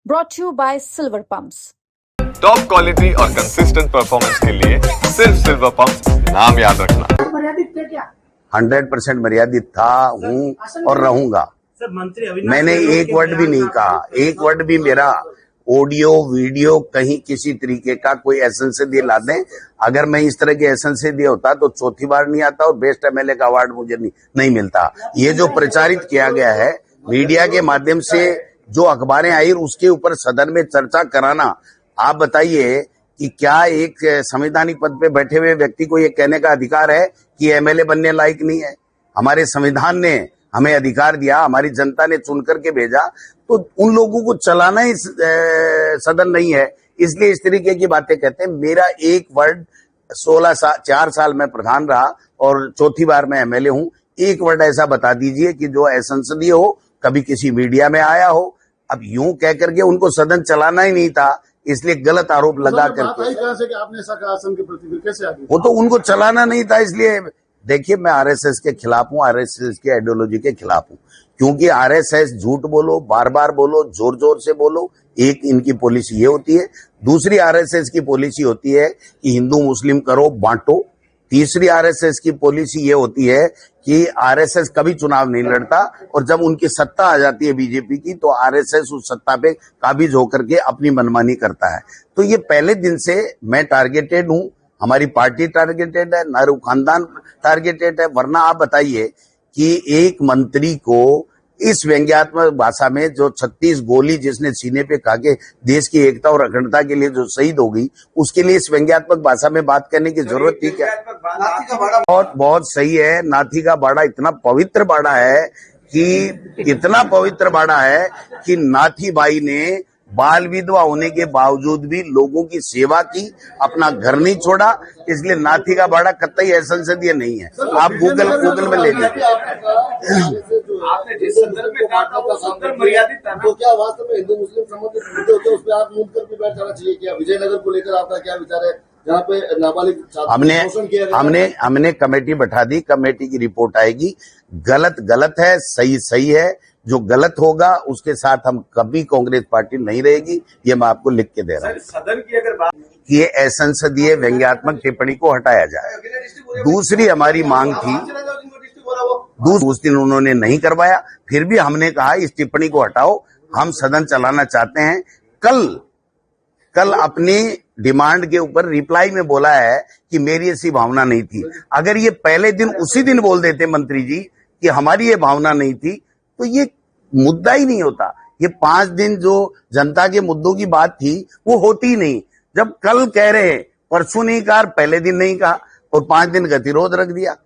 brought to you by Silver Pumps. Top quality और consistent performance के लिए सिर्फ सिल्वर पंप्स, नाम याद रखना। 100% मर्यादित था, हूँ और रहूंगा। मैंने एक वर्ड भी नहीं कहा, एक वर्ड भी मेरा ऑडियो वीडियो कहीं किसी तरीके का कोई असंसदीय ला दें। अगर मैं इस तरह के असंसदीय होता तो चौथी बार नहीं आता और बेस्ट एमएलए का अवार्ड मुझे नहीं मिलता। ये जो प्रचारित किया गया है मीडिया के माध्यम से, जो अखबारें आई उसके ऊपर सदन में चर्चा कराना, आप बताइए कि क्या एक संवैधानिक पद पे बैठे हुए व्यक्ति को ये कहने का अधिकार है कि एमएलए बनने लायक नहीं है? हमारे संविधान ने हमें अधिकार दिया, हमारी जनता ने चुन करके भेजा, तो उन लोगों को चलाना ही सदन नहीं है, इसलिए इस तरीके की बातें कहते हैं। मेरा एक वर्ड 4 साल में प्रधान रहा और चौथी बार मैं एमएलए हूं, एक वर्ड ऐसा बता दीजिए कि जो असंसदीय हो, कभी किसी मीडिया में आया हो। अब यूं कह करके उनको सदन चलाना ही नहीं था, इसलिए गलत आरोप लगा करके कि आपने ऐसा कहा असम के प्रति, कैसे आगे? वो तो उनको चलाना नहीं था। इसलिए देखिए, मैं आरएसएस के खिलाफ हूं, आरएसएस की आइडियोलॉजी के खिलाफ हूं, क्योंकि आरएसएस झूठ बोलो, बार बार बोलो, जोर जोर से बोलो, एक इनकी पॉलिसी ये होती है। दूसरी आरएसएस की पॉलिसी होती है कि हिंदू मुस्लिम करो, बांटो। तीसरी आरएसएस की पॉलिसी ये होती है कि आरएसएस कभी चुनाव नहीं लड़ता और जब उनकी सत्ता आ जाती है बीजेपी की, तो आरएसएस उस सत्ता पे काबिज होकर के अपनी मनमानी करता है। तो ये पहले दिन से मैं टारगेटेड हूं, हमारी पार्टी टारगेटेड है, नारू खानदान टारगेटेड है। वरना आप बताइए कि एक मंत्री को इस व्यंग्यात्मक भाषा में, जो 36 गोली जिसने सीने पे खा के देश की एकता और अखंडता के लिए जो शहीद हो गई, उसके लिए इस व्यंग्यात्मक भाषा में बात करने की जरूरत थी क्या? बहुत सही है। नाथी का बाड़ा इतना पवित्र बाड़ा है कि नाथी बाई ने बाल विधवा होने के बावजूद भी लोगों की सेवा की, अपना घर नहीं छोड़ा। इसलिए नाथी का बाड़ा कतई असंसदीय नहीं है। आप गूगल में ले लीजिए। आपने जिस संदर्भ में कहा था वो संदर्भ मर्यादित था, तो क्या वास्तव में हिंदू मुस्लिम संबंधित मुद्दे होते हैं उस पर आप मूव करके बैठ जाना चाहिए? क्या विजयनगर को लेकर आपका क्या विचार है, जहाँ पे नाबालिग हमने कमेटी बैठा दी, कमेटी की रिपोर्ट आएगी। गलत है, सही है। जो गलत होगा उसके साथ हम कभी कांग्रेस पार्टी नहीं रहेगी, ये मैं आपको लिख के दे रहा हूँ। सदन की अगर बात, ये असंसदीय व्यंग्यात्मक टिप्पणी को हटाया जाए। दूसरी हमारी मांग थी, उस दिन उन्होंने नहीं करवाया, फिर भी हमने कहा इस टिप्पणी को हटाओ, हम सदन चलाना चाहते हैं। कल अपनी डिमांड के ऊपर रिप्लाई में बोला है कि मेरी ऐसी भावना नहीं थी। अगर ये पहले दिन उसी दिन बोल देते मंत्री जी कि हमारी ये भावना नहीं थी, तो ये मुद्दा ही नहीं होता। ये 5 दिन जो जनता के मुद्दों की बात थी वो होती ही नहीं। जब कल कह रहे हैं, परसों नहीं कहा, पहले दिन नहीं कहा और 5 दिन गतिरोध रख दिया।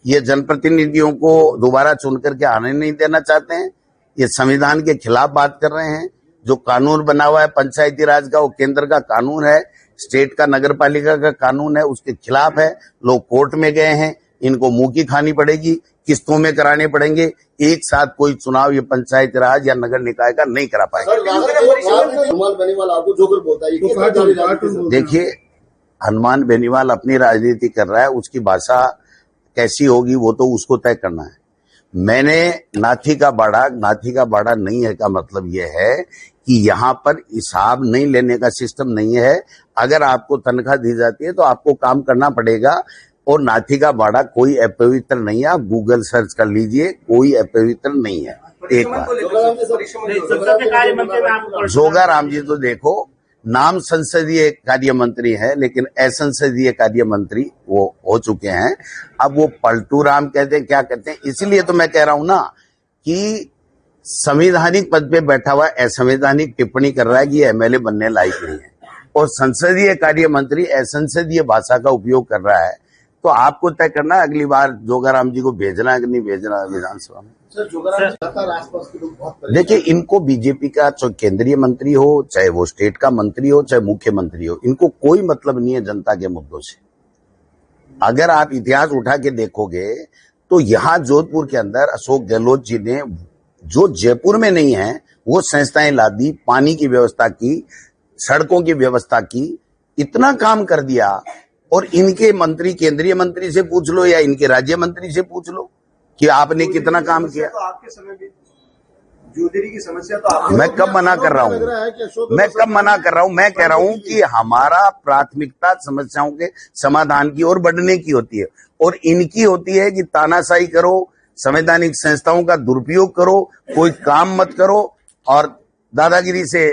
ये जनप्रतिनिधियों को दोबारा चुन करके आने नहीं देना चाहते हैं। ये संविधान के खिलाफ बात कर रहे हैं। जो कानून बना हुआ है पंचायती राज का, वो केंद्र का कानून है, स्टेट का नगर पालिका का कानून है, उसके खिलाफ है। लोग कोर्ट में गए हैं, इनको मुंह की खानी पड़ेगी, किस्तों में कराने पड़ेंगे। एक साथ कोई चुनाव ये पंचायत राज या नगर निकाय का नहीं करा पाएगा। देखिए, हनुमान बेनीवाल अपनी राजनीति कर रहा है, उसकी भाषा कैसी होगी वो तो उसको तय करना है। मैंने नाथी का बाड़ा नहीं है का मतलब यह है कि यहाँ पर हिसाब नहीं लेने का सिस्टम नहीं है। अगर आपको तनख्वाह दी जाती है तो आपको काम करना पड़ेगा। और नाथी का बाड़ा कोई अपवित्र नहीं है, आप गूगल सर्च कर लीजिए, कोई अपवित्र नहीं है। एक बार जोगा राम जी तो देखो, नाम संसदीय कार्य मंत्री है लेकिन असंसदीय कार्य मंत्री वो हो चुके हैं। अब वो पलटू राम कहते हैं, क्या कहते हैं। इसलिए तो मैं कह रहा हूं ना कि संवैधानिक पद पे बैठा हुआ असंवैधानिक टिप्पणी कर रहा है कि ये एमएलए बनने लायक नहीं है, और संसदीय कार्य मंत्री असंसदीय भाषा का उपयोग कर रहा है। तो आपको तय करना है अगली बार जोगाराम जी को भेजना है कि नहीं भेजना विधानसभा में। देखिए, इनको बीजेपी का चाहे केंद्रीय मंत्री हो, चाहे वो स्टेट का मंत्री हो, चाहे मुख्यमंत्री हो, इनको कोई मतलब नहीं है जनता के मुद्दों से। अगर आप इतिहास उठा के देखोगे तो यहाँ जोधपुर के अंदर अशोक गहलोत जी ने, जो जयपुर में नहीं है, वो संस्थाएं ला दी, पानी की व्यवस्था की, सड़कों की व्यवस्था की, इतना काम कर दिया। और इनके मंत्री, केंद्रीय मंत्री से पूछ लो या इनके राज्य मंत्री से पूछ लो, कि आपने कितना काम किया। तो आपके समय भी जूदेरी की समस्या तो आप मैं कब मना कर रहा हूँ, मैं कब मना कर रहा हूँ, मैं कह रहा हूँ कि हमारा प्राथमिकता समस्याओं के समाधान की ओर बढ़ने की होती है, और इनकी होती है कि तानाशाही करो, संवैधानिक संस्थाओं का दुरुपयोग करो, कोई काम मत करो और दादागिरी से